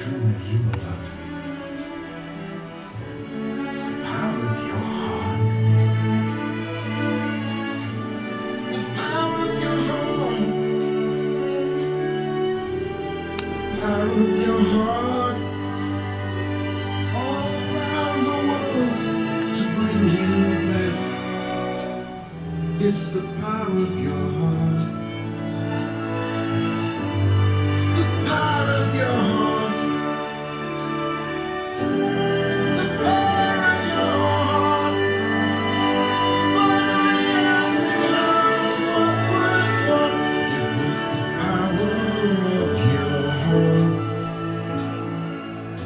dream of you a lot. The power of your heart. The power of your heart. The power of your heart. All around the world to bring you back. It's the power of your heart. The power of your heart. The power of your heart. For I am that I was one. It was the power of your heart.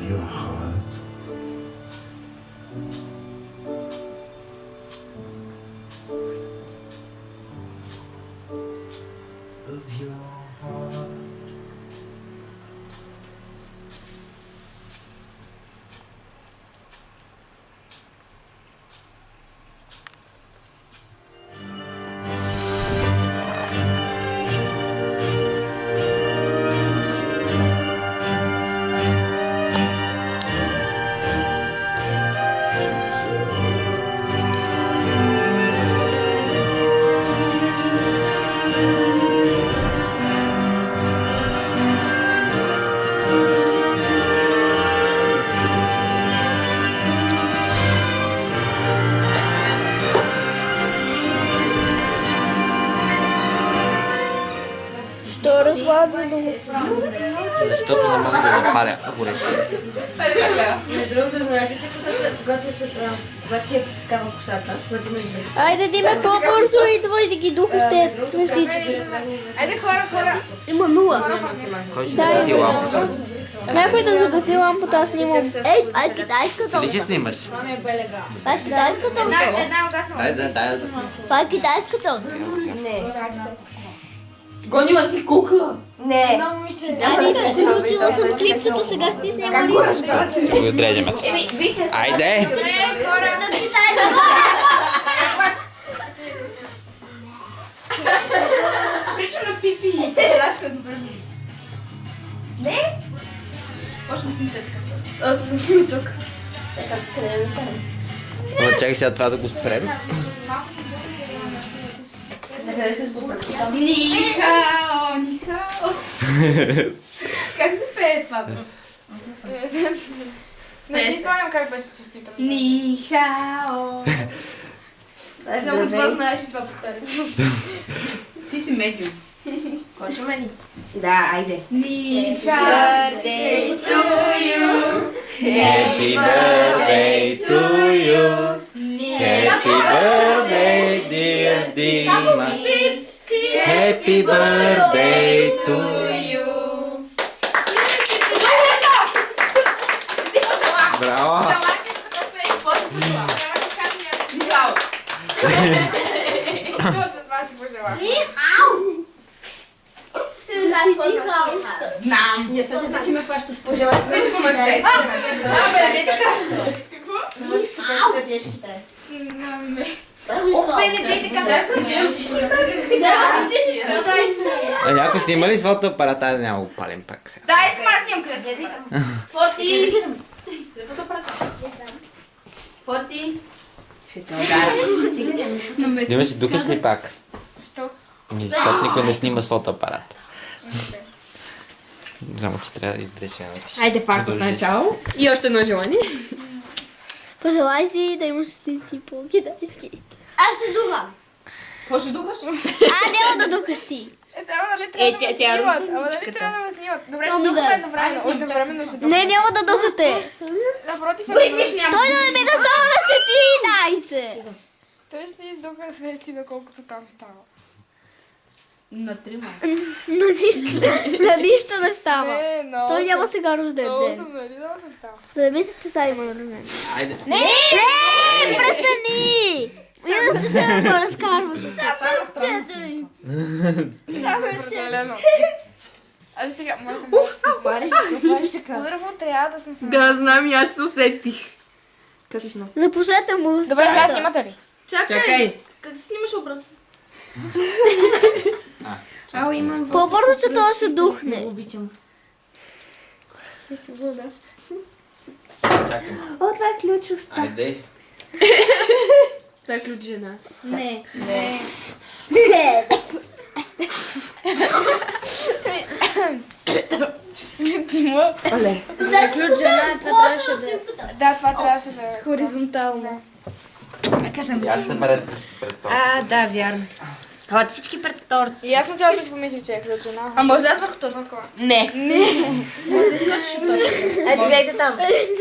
Your heart. Of your heart. Що разлаза до... Защото не мога да запаля горещи. Между другото, знаеш ли, че косата, когато се прави, когато е такава косата, когато ме вземе. Айде, Диме, по-бързо идва и да ги духа ще свещички. Айде хора! Има 0. Кой ще даде лампата? Някой да загаси лампата, аз снимам. Ей, ай, китайската. Дали ще снимаш? Това ми е белега. Това е китайската. Една угаснала. Дай да снимам. Това е китайската. Гонила си кукла. Не. Айде, включила съм клипчето, сега ще ти снимам ризашка. Да ви отрежем. Айде! За китайската. Прича на пипи. Лашка го върни. Не? Почваме с ните така става. С смичок. Но чакай сега това да го спрем. Накъде се сбутна? Нихао. Как се пее това, бе? Не си спомням как беше честито. Нихао. Само това знаеш и това повторим. Ти си медиум. Кой ще мени? Да, айде. Birthday to you. Happy birthday to you. Happy birthday, dear Dima. Happy birthday to you. Браво! Точно това си пожелах. Знам. Ние смятате, че ме фаща с пожелания. Всичко ме втеси. Абе, не така. Какво? Можеш да кажеш Китай. Ох, бе, не дей така. Някой снима ли с фотоапарата? Аз няма го палим пак сега. Да, искам аз снимам къде. Фоти. Фоти. Ще те удара. Дима, ще духаш ли пак? Що? Защото никой не снима с фотоапарат. Само, че трябва да изрешавате. Айде пак от начало. И още едно желание. Пожелай си да имаш щици по-китайски. Аз се духам. Какво ще духаш? Няма да духаш ти. Ама нали трябва да ме тя е снимат? Ама нали родничката. трябва да ме снимат? Добре, ще духаме едновременно. Едновременно ще духаме. Не, няма да духате. Напротив, Той да не би да става на 14. той ще издуха свещи, доколкото там става. На трима. На нищо не става. Не, много Той няма съм- сега рожден Много ден. съм, нали? Много съм става. Да мисля, че сега има рожден. Айде. Не, престани! Иначе се ме разкарваш. Определено. Аз сега, моля да Опариш така. Първо трябва да сме с... Да, знам и аз се усетих. Късно. Запушете му устата. Добре, сега снимате ли? Чакай. Как се снимаш обратно? Ало, имам. По-бързо, че той ще духне. Обичам. Ще се вода. Чакай. О, това е ключоста. Айде. Това е ключ жена. Не. Оле. За ключ жена, това трябваше да е Да, това трябваше да е. хоризонтално. Я се бъдете пред това. Да, вярно. Ходят всички пред торт. И аз началото си помислих, че е ключена. А може да аз върху точно такова? Не. Ето, гледайте там.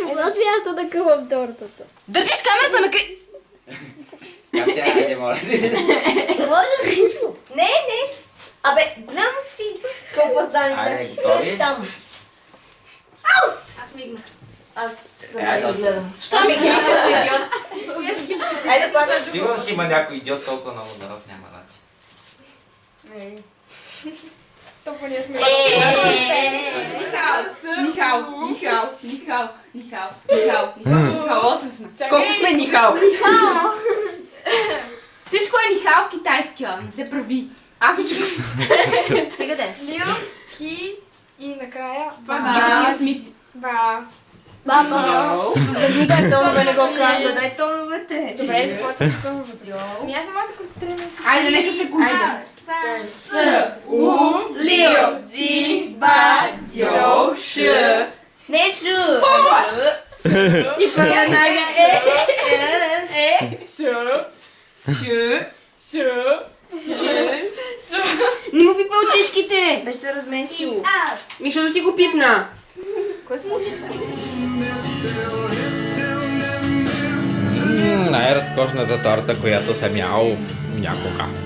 Може ли аз да къвам тортата? Държиш камерата на кри... Как тя айде, моля. Не. Абе, голям си кълбазани, Айде, значи готови? стоят там. Аз мигнах. Аз съм Айде, да ги гледам. Що ми идиот? Айде, плана. Сигурно ще има някой идиот, толкова много народ няма значи. Толкова ние сме. Нихао. 8 сме. Колко сме нихао? Всичко е нихао в китайски, не се прави. Аз очаквам. Сега де. Лио, Схи и накрая Джакотия Смити. Ба. Дай тонове, не го казва, дай тоновете. Добре, започвам с това. Ами аз не мога да се концентрирам си. Айде, нека се куча. С, у, лио, зи, ба, дзьо, ш. Не шу. Ти първия най-висше. Не му пипа очичките. Беше се разместило. Защото ти го пипна. Кой са мълчишка? Най-разкошната торта, която съм ял някога.